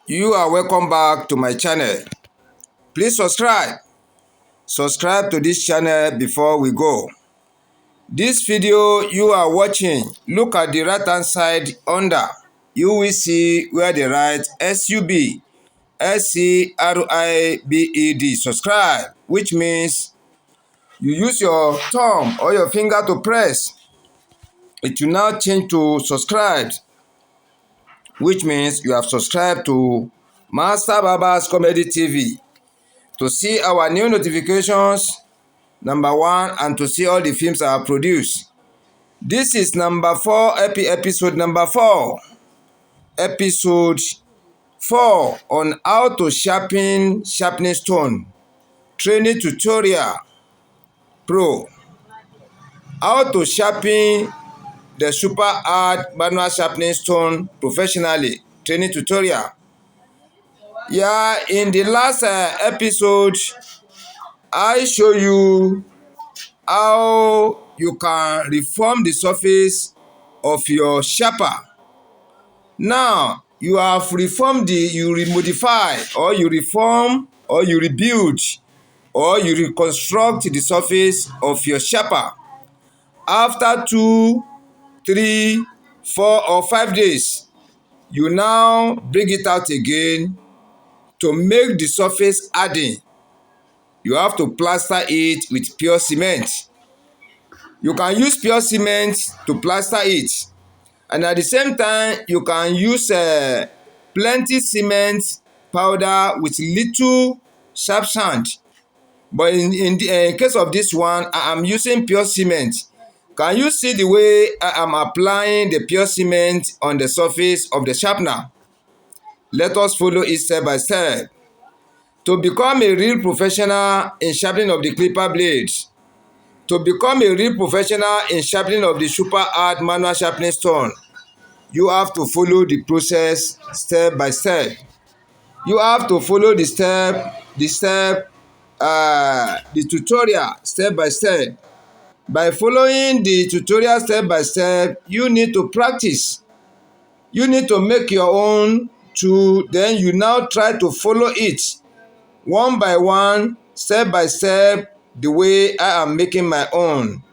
You are welcome back to my channel. Please subscribe to this channel before we go. This video you are watching, look at the right hand side under. You will see where they write SUB SCRIBED, subscribe, which means you use your thumb or your finger to press. It will now change to subscribe, which means you have subscribed to Master Baba's Comedy TV. To see our new notifications, number 1, and to see all the films I have produced. This is number 4, episode number 4. Episode 4 on how to sharpening stone. Training tutorial pro. How to sharpen the super hard manual sharpening stone professionally. Training tutorial. Yeah, in the last episode, I show you how you can reform the surface of your sharper. Now, you have reformed you remodify, or you reform, or you rebuild, or you reconstruct the surface of your sharper. After 2, 3, 4, or 5 days, you now bring it out again to make the surface harden. You have to plaster it with pure cement. You can use pure cement to plaster it, and at the same time you can use plenty cement powder with little sharp sand. But in case of this one, I am using pure cement. Can you see the way I am applying the pure cement on the surface of the sharpener? Let us follow it step by step. To become a real professional in sharpening of the clipper blades, to become a real professional in sharpening of the super hard manual sharpening stone, you have to follow the process step by step. You have to follow the tutorial step by step. By following the tutorial step by step, you need to practice. You need to make your own tool, then you now try to follow it one by one, step by step, the way I am making my own.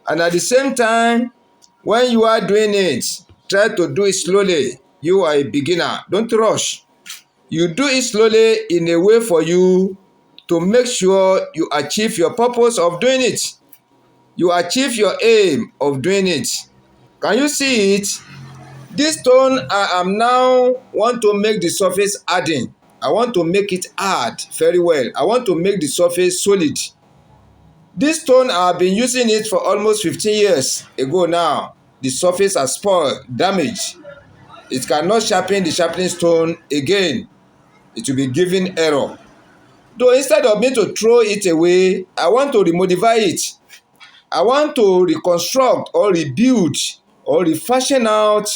And at the same time, when you are doing it, try to do it slowly. You are a beginner. Don't rush. You do it slowly in a way for you to make sure you achieve your purpose of doing it. You achieve your aim of doing it. Can you see it? This stone, I am now want to make the surface harden. I want to make it hard very well. I want to make the surface solid. This stone, I have been using it for almost 15 years ago now. The surface has spoiled, damaged. It cannot sharpen the sharpening stone again. It will be giving error. Though instead of me to throw it away, I want to remodify it. I want to reconstruct or rebuild or refashion out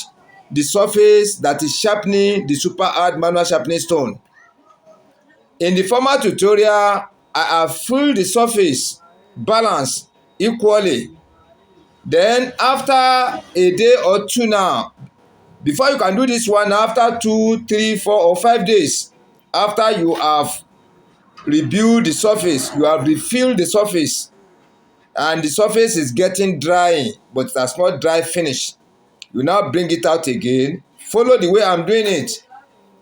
the surface that is sharpening the super hard manual sharpening stone. In the former tutorial, I have filled the surface balance equally. Then after a day or 2 now, before you can do this one, after 2, 3, 4, or 5 days, after you have rebuilt the surface, you have refilled the surface, and the surface is getting dry, but it has not dry finished. You now bring it out again. Follow the way I'm doing it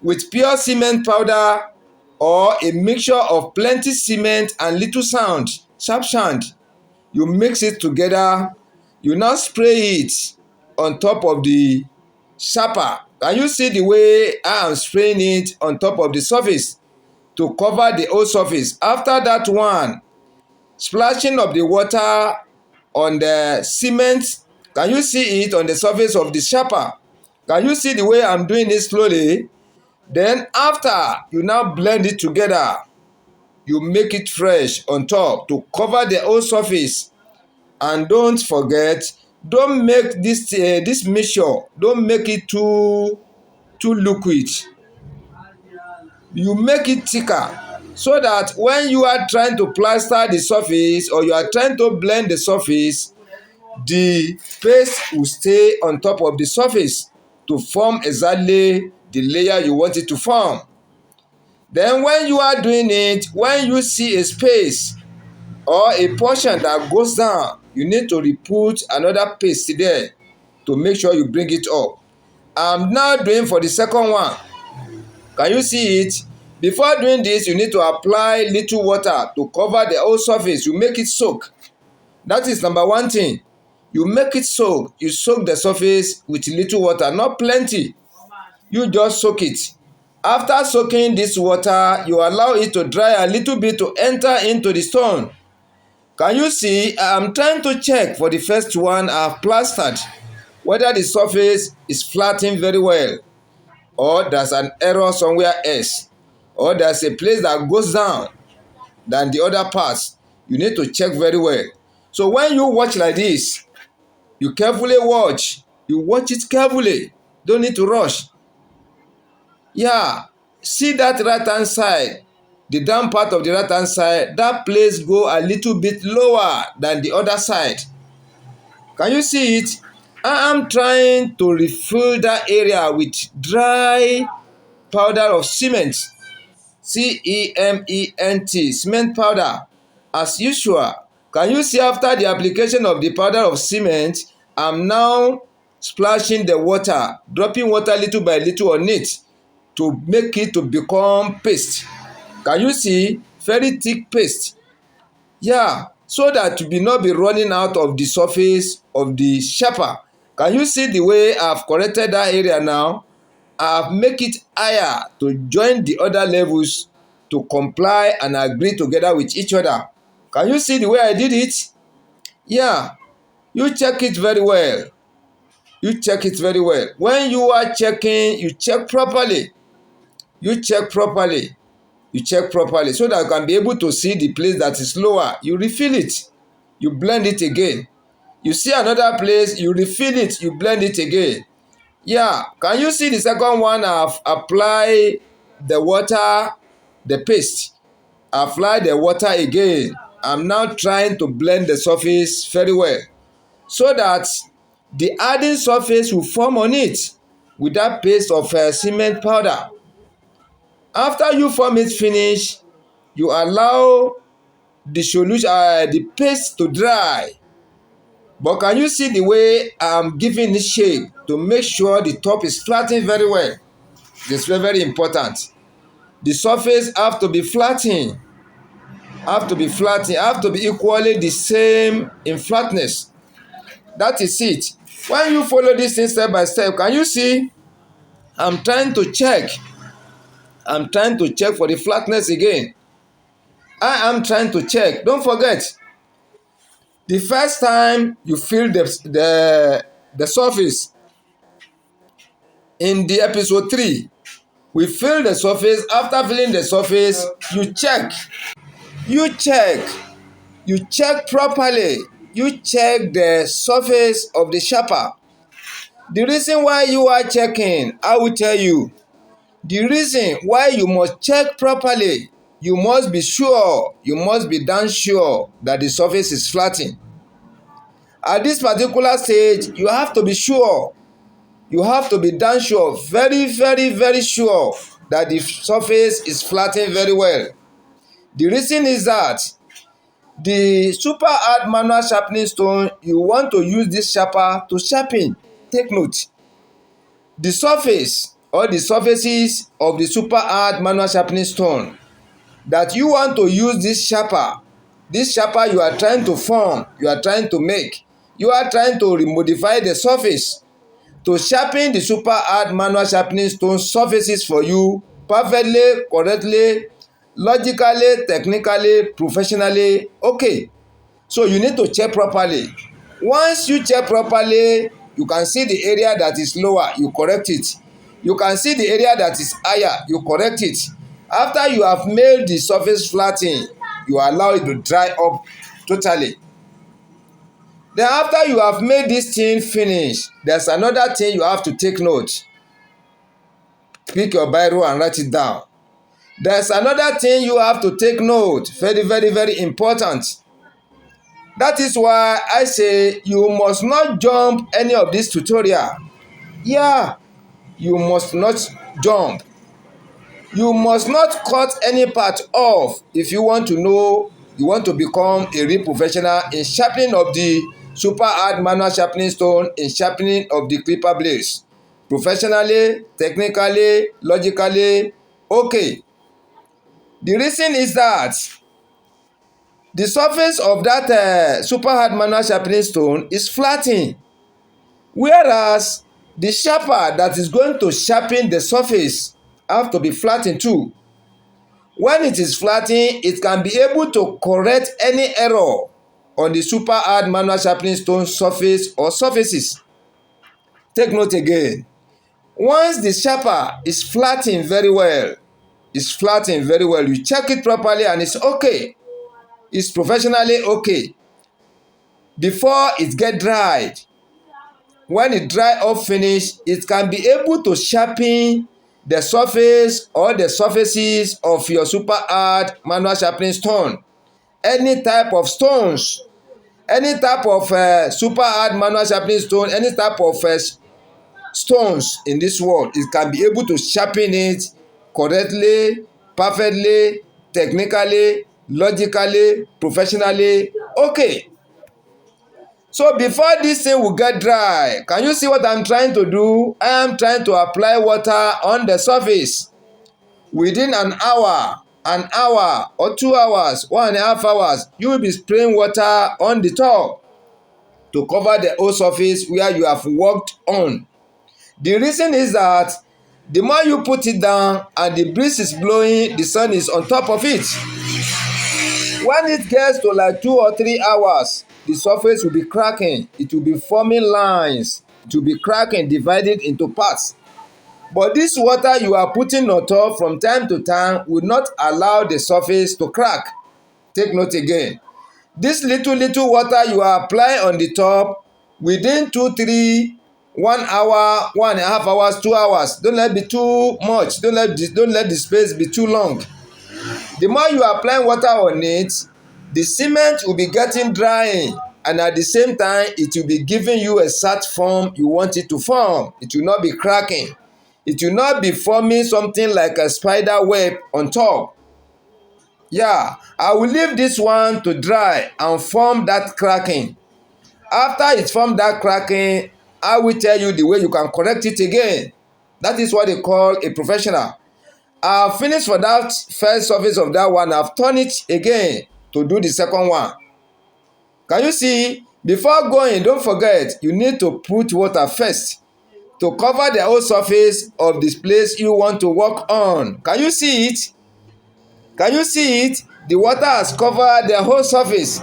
with pure cement powder or a mixture of plenty cement and little sand, sharp sand. You mix it together. You now spray it on top of the sharper. Can you see the way I am spraying it on top of the surface to cover the whole surface? After that one, splashing of the water on the cement. Can you see it on the surface of the sharper? Can you see the way I'm doing it slowly? Then after, you now blend it together. You make it fresh on top to cover the whole surface. And don't forget, don't make this mixture, don't make it too liquid. You make it thicker so that when you are trying to plaster the surface or you are trying to blend the surface, the paste will stay on top of the surface to form exactly the layer you want it to form. Then when you are doing it, when you see a space or a portion that goes down, you need to re-put another paste there to make sure you bring it up. I'm now doing for the second one. Can you see it? Before doing this, you need to apply little water to cover the whole surface. You make it soak. That is number one thing. You make it soak. You soak the surface with little water, not plenty. You just soak it. After soaking this water, you allow it to dry a little bit to enter into the stone. Can you see? I'm trying to check for the first one I've plastered whether the surface is flattened very well, or there's an error somewhere else, or there's a place that goes down than the other parts. You need to check very well. So when you watch like this, you carefully watch. You watch it carefully. Don't need to rush. Yeah, see that right hand side, the down part of the right hand side, that place go a little bit lower than the other side. Can you see it? I am trying to refill that area with dry powder of cement. C-E-M-E-N-T, cement powder. As usual, can you see after the application of the powder of cement, I'm now splashing the water, dropping water little by little on it to make it to become paste. Can you see? Very thick paste. Yeah, so that you will not be running out of the surface of the sharper. Can you see the way I've corrected that area now? I've make it higher to join the other levels to comply and agree together with each other. Can you see the way I did it? Yeah, you check it very well. You check it very well. When you are checking, you check properly. You check properly. You check properly so that you can be able to see the place that is lower. You refill it. You blend it again. You see another place, you refill it, you blend it again. Yeah, can you see the second one? I've applied the water, the paste. Apply the water again. I'm now trying to blend the surface very well so that the adding surface will form on it with that paste of cement powder. After you form it finish, you allow the solution, the paste to dry. But can you see the way I'm giving it shape to make sure the top is flattened very well? It's very, very important. The surface have to be flattened, have to be flattened, have to be equally the same in flatness. That is it. When you follow this thing step by step, can you see? I'm trying to check. I'm trying to check for the flatness again. I am trying to check. Don't forget, the first time you feel the surface in the episode 3, we fill the surface. After filling the surface, you check. You check. You check properly. You check the surface of the sharper. The reason why you are checking, I will tell you. The reason why you must check properly, you must be sure, you must be damn sure that the surface is flattened. At this particular stage, you have to be sure. You have to be damn sure, very, very, very sure that the surface is flattened very well. The reason is that the super hard manual sharpening stone, you want to use this sharper to sharpen. Take note. The surface or the surfaces of the super hard manual sharpening stone that you want to use this sharper you are trying to form, you are trying to make, you are trying to remodify the surface to sharpen the super hard manual sharpening stone surfaces for you perfectly, correctly, logically, technically, professionally. Okay, so you need to check properly. Once you check properly, you can see the area that is lower, you correct it. You can see the area that is higher, you correct it. After you have made the surface flatten, you allow it to dry up totally. Then after you have made this thing finish, there's another thing you have to take note. Pick your biro and write it down. There's another thing you have to take note. Very, very, very important. That is why I say you must not jump any of this tutorial. Yeah, you must not jump. You must not cut any part off if you want to become a real professional in sharpening of the super hard manual sharpening stone, in sharpening of the clipper blades. Professionally, technically, logically, okay. The reason is that the surface of that super hard manual sharpening stone is flattened, whereas the sharper that is going to sharpen the surface have to be flattened too. When it is flattened, it can be able to correct any error on the super hard manual sharpening stone surface or surfaces. Take note again. Once the sharper is flattened very well, you check it properly and it's okay. It's professionally okay. Before it get dried, when it dry up finish, it can be able to sharpen the surface or the surfaces of your super hard manual sharpening stone. Any type of stones, any type of super hard manual sharpening stone, any type of stones in this world, it can be able to sharpen it correctly, perfectly, technically, logically, professionally. Okay. So before this thing will get dry, can you see what I'm trying to do? I am trying to apply water on the surface. Within an hour or 2 hours, 1.5 hours, you will be spraying water on the top to cover the whole surface where you have worked on. The reason is that the more you put it down and the breeze is blowing, the sun is on top of it. When it gets to like 2 or 3 hours, the surface will be cracking. It will be forming lines. It will be cracking, divided into parts. But this water you are putting on top from time to time will not allow the surface to crack. Take note again. This little water you are applying on the top, within 2, 3, 1 hour, 1.5 hours, 2 hours. Don't let it be too much. Don't let the space be too long. The more you are applying water on it, the cement will be getting dry, and at the same time, it will be giving you a certain form you want it to form. It will not be cracking. It will not be forming something like a spider web on top. Yeah, I will leave this one to dry and form that cracking. After it forms that cracking, I will tell you the way you can correct it again. That is what they call a professional. I've finished for that first surface of that one. I've turned it again to do the second one. Can you see? Before going, don't forget, you need to put water first to cover the whole surface of this place you want to work on. Can you see it? Can you see it? The water has covered the whole surface.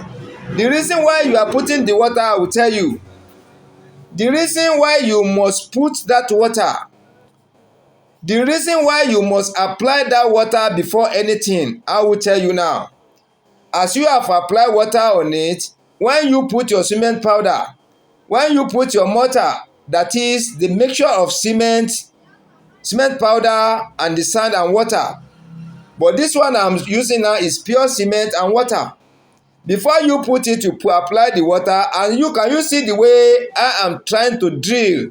The reason why you are putting the water, I will tell you. The reason why you must put that water, the reason why you must apply that water before anything, I will tell you now. As you have applied water on it, when you put your cement powder, when you put your mortar, that is the mixture of cement powder and the sand and water. But this one I'm using now is pure cement and water. Before you put it, you apply the water, and can you see the way I am trying to drill,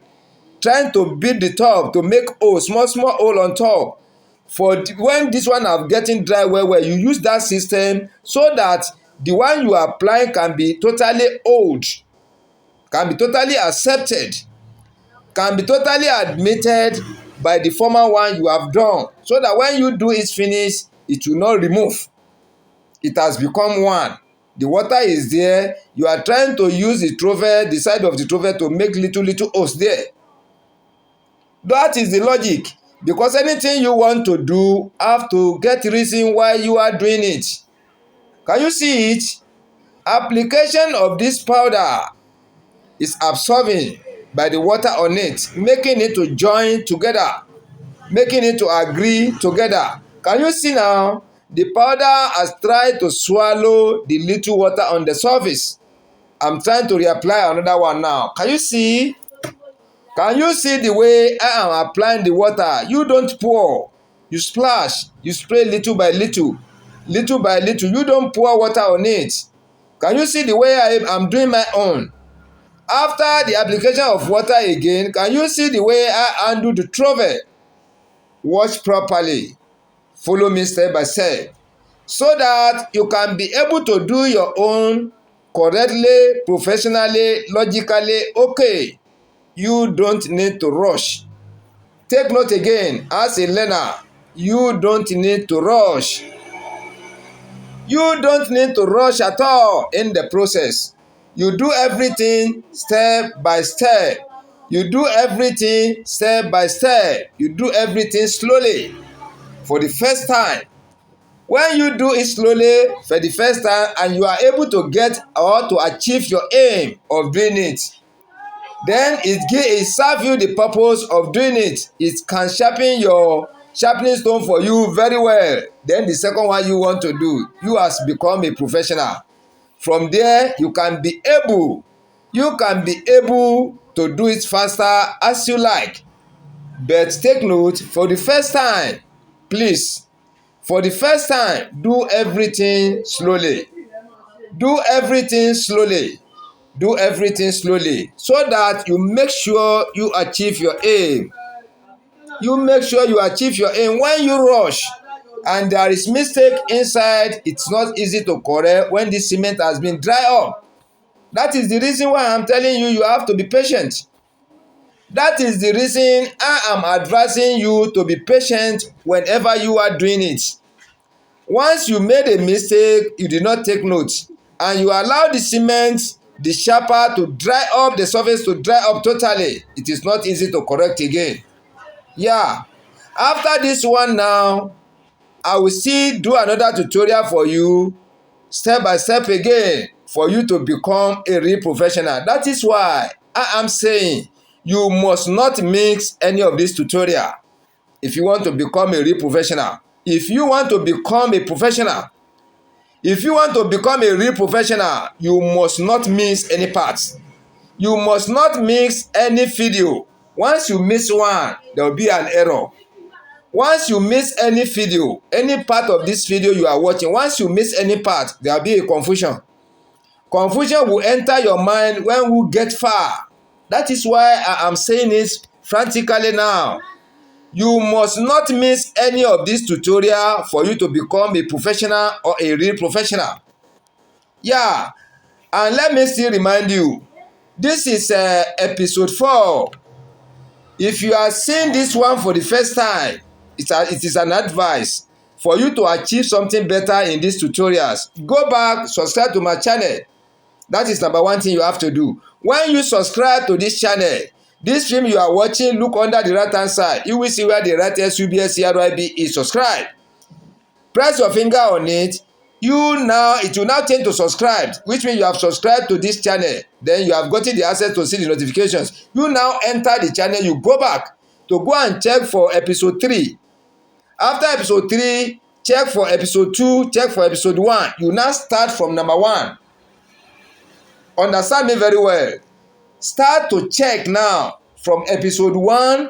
trying to beat the top to make small hole on top. For when this one are getting dry well, you use that system so that the one you are applying can be totally old, can be totally accepted, can be totally admitted by the former one you have done, so that when you do it finish, it will not remove. It has become one. The water is there. You are trying to use the side of the trowel to make little holes there. That is the logic. Because anything you want to do, have to get reason why you are doing it. Can you see it? Application of this powder is absorbing by the water on it, making it to join together, making it to agree together. Can you see now? The powder has tried to swallow the little water on the surface. I'm trying to reapply another one now. Can you see? Can you see the way I am applying the water? You don't pour. You splash. You spray little by little. Little by little. You don't pour water on it. Can you see the way I'm doing my own? After the application of water again, can you see the way I undo the trowel? watch properly, follow me step by step, so that you can be able to do your own correctly, professionally, logically. Okay, you don't need to rush. Take note again, as a learner, you don't need to rush. You don't need to rush at all in the process. You do everything step by step. You do everything step by step. You do everything slowly for the first time. When you do it slowly for the first time and you are able to get or to achieve your aim of doing it, then it serve you the purpose of doing it. It can sharpen your sharpening stone for you very well. Then the second one you want to do, you has become a professional. From there you can be able to do it faster as you like. But take note, for the first time, please, for the first time, do everything slowly. Do everything slowly. Do everything slowly, so that you make sure you achieve your aim. You make sure you achieve your aim. When you rush and there is mistake inside, it's not easy to correct when the cement has been dry up. That is the reason why I'm telling you, you have to be patient. That is the reason I am advising you to be patient whenever you are doing it. Once you made a mistake, you did not take note, and you allow the cement, the sharper, to dry up, the surface to dry up totally, it is not easy to correct again. Yeah, after this one now, I will still do another tutorial for you, step by step again, for you to become a real professional. That is why I am saying you must not mix any of this tutorial if you want to become a real professional. If you want to become a professional, if you want to become a real professional, you must not miss any parts. You must not mix any video. Once you miss one, there will be an error. Once you miss any video, any part of this video you are watching, once you miss any part, there will be a confusion. Confusion will enter your mind when we get far. That is why I am saying it frantically now. You must not miss any of this tutorial for you to become a professional or a real professional. Yeah, and let me still remind you, this is episode 4. If you are seeing this one for the first time, it is an advice for you to achieve something better in these tutorials. Go back, subscribe to my channel. That is number one thing you have to do. When you subscribe to this channel, this stream you are watching, look under the right hand side. You will see where the right SHARP is. Subscribe. Press your finger on it. It will now change to subscribe, which means you have subscribed to this channel. Then you have gotten the access to see the notifications. You now enter the channel. You go back to go and check for episode 3. After episode 3, check for episode 2, check for episode 1. You now start from number 1. Understand me very well. Start to check now from episode 1.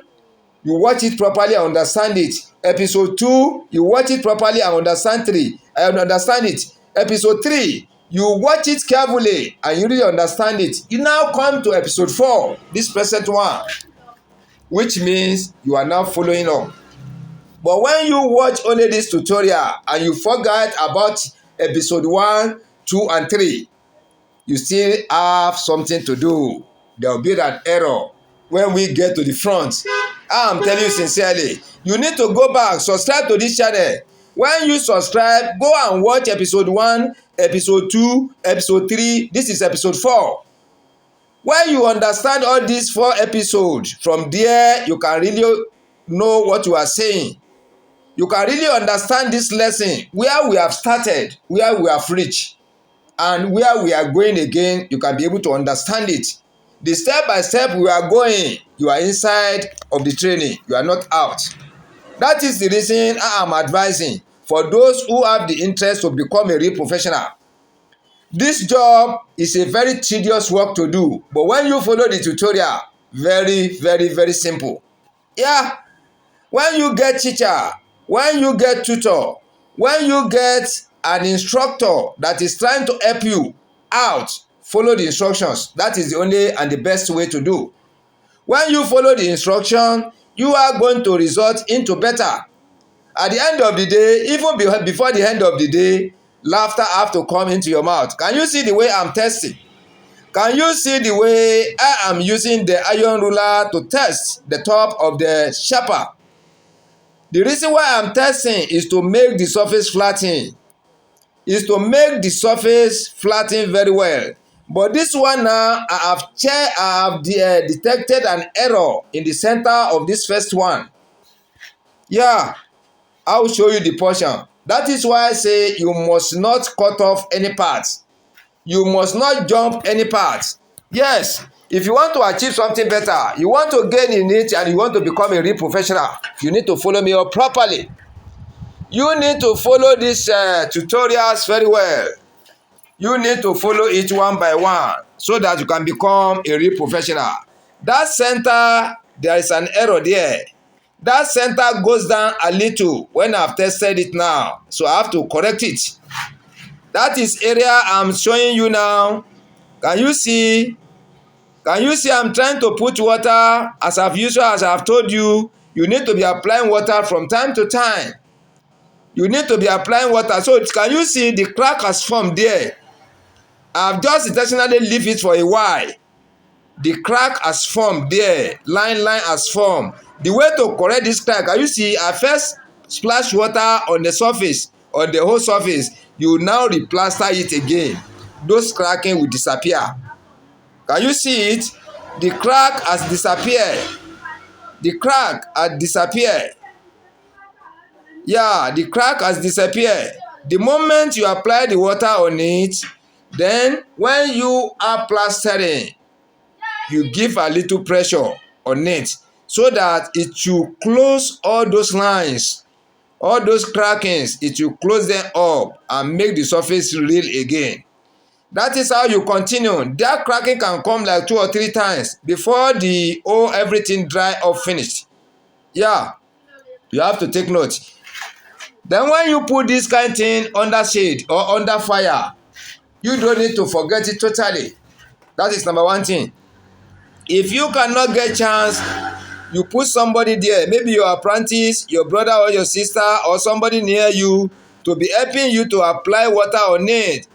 You watch it properly and understand it. Episode 2, you watch it properly and understand it. Episode 3, you watch it carefully and you really understand it. You now come to episode 4, this present one, which means you are now following up. But when you watch only this tutorial and you forget about episode 1, 2, and 3, you still have something to do. There will be an error when we get to the front. I'm telling you sincerely, you need to go back, subscribe to this channel. When you subscribe, go and watch episode 1, episode 2, episode 3. This is episode 4. When you understand all these 4 episodes, from there you can really know what you are saying. You can really understand this lesson, where we have started, where we have reached, and where we are going again. You can be able to understand it. The step by step we are going, you are inside of the training, you are not out. That is the reason I am advising for those who have the interest to become a real professional. This job is a very tedious work to do, but when you follow the tutorial, very, very, very simple. Yeah, when you get teacher, when you get tutor, when you get an instructor that is trying to help you out, follow the instructions. That is the only and the best way to do. When you follow the instruction, you are going to result into better. At the end of the day, even before the end of the day, laughter have to come into your mouth. Can you see the way I'm testing? Can you see the way I am using the iron ruler to test the top of the sharper? The reason why I'm testing is to make the surface flatten. Is to make the surface flatten very well. But this one now, I have detected an error in the center of this first one. Yeah, I will show you the portion. That is why I say you must not cut off any parts. You must not jump any parts. Yes, if you want to achieve something better, you want to gain in it and you want to become a real professional, you need to follow me up properly. You need to follow these tutorials very well. You need to follow it one by one so that you can become a real professional. That center, there is an error there. That center goes down a little when I've tested it now. So I have to correct it. That is area I'm showing you now. Can you see? Can you see I'm trying to put water as I've told you, you need to be applying water from time to time. You need to be applying water. So can you see the crack has formed there? I've just intentionally leave it for a while. The crack has formed there. Line has formed. The way to correct this crack, can you see? I first splash water on the surface, on the whole surface. You now replaster it again. Those cracking will disappear. Can you see it? The crack has disappeared. The crack has disappeared. Yeah, the crack has disappeared. The moment you apply the water on it, then when you are plastering, you give a little pressure on it so that it should close all those lines, all those crackings. It will close them up and make the surface real again. That is how you continue. That cracking can come like 2 or 3 times before the everything dry up finished. Yeah, you have to take note. Then when you put this kind of thing under shade or under fire, you don't need to forget it totally. That is number one thing. If you cannot get chance, you put somebody there, maybe your apprentice, your brother or your sister or somebody near you to be helping you to apply water on it.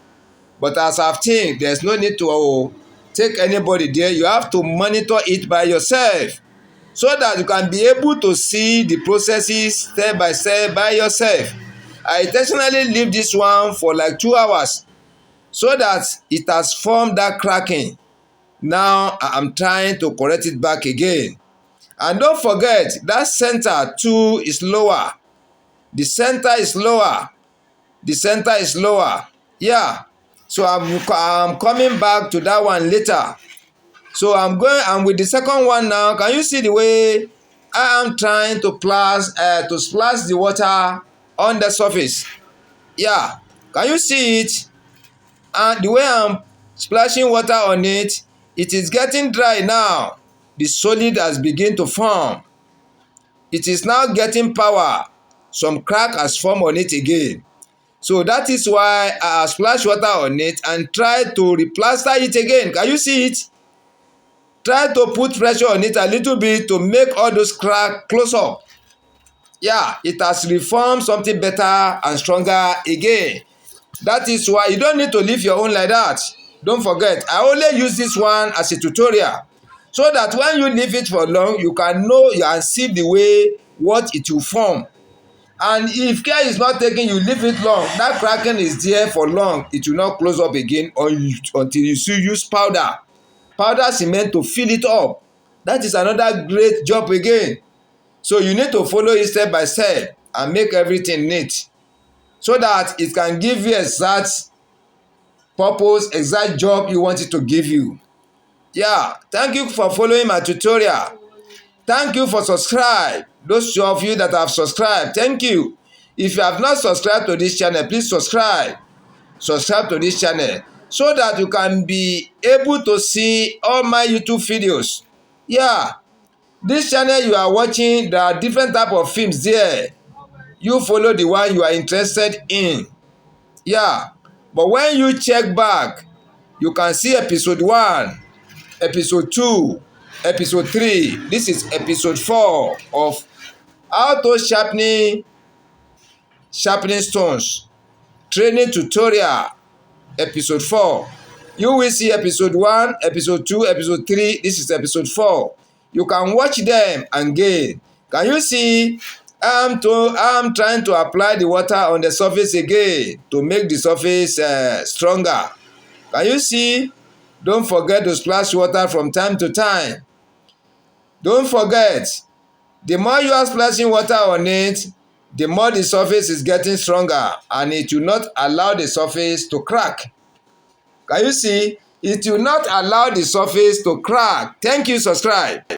But as I've think, there's no need to take anybody there. You have to monitor it by yourself so that you can be able to see the processes step by step by yourself. I intentionally leave this one for like 2 hours so that it has formed that cracking. Now I'm trying to correct it back again. And don't forget that center too is lower. The center is lower. The center is lower. Yeah. So I'm coming back to that one later. So I'm with the second one now. Can you see the way I am trying to splash the water on the surface? Yeah. Can you see it? And the way I'm splashing water on it, it is getting dry now. The solid has begun to form. It is now getting power. Some crack has formed on it again. So that is why I splash water on it and try to replaster it again. Can you see it? Try to put pressure on it a little bit to make all those cracks close up. Yeah, it has reformed something better and stronger again. That is why you don't need to leave your own like that. Don't forget, I only use this one as a tutorial so that when you leave it for long, you can know and see the way what it will form. And if care is not taken, you leave it long, that cracking is there for long, it will not close up again until you use powder cement to fill it up. That is another great job again. So you need to follow it step by step and make everything neat so that it can give you exact purpose, exact job you want it to give you. Yeah, thank you for following my tutorial. Thank you for subscribe. Those of you that have subscribed, thank you. If you have not subscribed to this channel, please subscribe. Subscribe to this channel so that you can be able to see all my YouTube videos. Yeah, this channel you are watching, there are different type of films there. You follow the one you are interested in. Yeah, but when you check back, you can see episode 1, episode 2, episode 3. This is episode 4 of how to sharpening stones training tutorial, episode 4. You will see episode 1, episode 2, episode 3. This is episode 4. You can watch them again. Can you see? I'm trying to apply the water on the surface again to make the surface stronger. Can you see? Don't forget to splash water from time to time. Don't forget, the more you are splashing water on it, the more the surface is getting stronger, and it will not allow the surface to crack. Can you see? It will not allow the surface to crack. Thank you. Subscribe.